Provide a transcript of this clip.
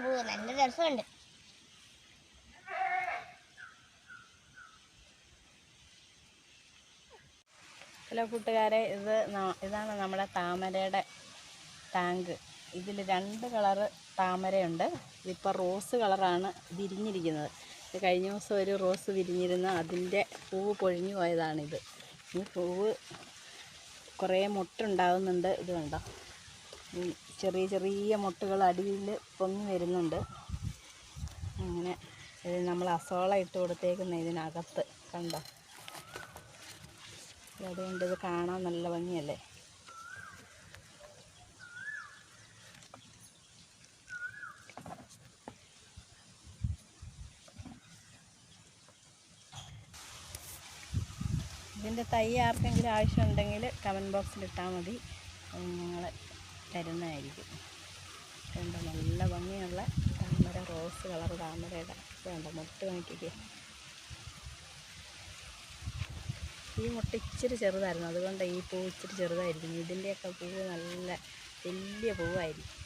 പൂവ് നല്ല രസമുണ്ട്. ഹലോ കൂട്ടുകാരെ, ഇതാണ് നമ്മുടെ താമരയുടെ ടാങ്ക്. ഇതിൽ 2 കളറ് താമരയുണ്ട്. ഇതിപ്പോൾ റോസ് കളറാണ് വിരിഞ്ഞിരിക്കുന്നത്. കഴിഞ്ഞ ദിവസം ഒരു റോസ് വിരിഞ്ഞിരുന്ന അതിൻ്റെ പൂവ് പൊഴിഞ്ഞു പോയതാണിത്. ഈ പൂവ് കുറേ മൊട്ടുണ്ടാകുന്നുണ്ട്. ഇത് കണ്ടോ, ചെറിയ ചെറിയ മൊട്ടുകൾ അടിയിൽ പൊങ്ങി വരുന്നുണ്ട്. അങ്ങനെ നമ്മൾ അസോള ഇട്ട് കൊടുത്തേക്കുന്ന ഇതിനകത്ത് കണ്ടോ. അതുകൊണ്ട് ഇത് കാണാൻ നല്ല ഭംഗിയല്ലേ. ഇതിൻ്റെ തൈ ആർക്കെങ്കിലും ആവശ്യമുണ്ടെങ്കിൽ കമൻറ്റ് ബോക്സിലിട്ടാൽ മതി, ഞങ്ങൾ തരുന്നതായിരിക്കും. കണ്ടോ, നല്ല ഭംഗിയുള്ള താമര, റോസ് കളർ താമരയുടെ വേണ്ട മുട്ട് നോക്കിക്കേ. ഈ മുട്ട ഇച്ചിരി ചെറുതായിരുന്നു, അതുകൊണ്ട് ഈ പൂവ് ഇച്ചിരി ചെറുതായിരിക്കും. ഇതിൻ്റെയൊക്കെ പൂവ് നല്ല വലിയ പൂവായിരിക്കും.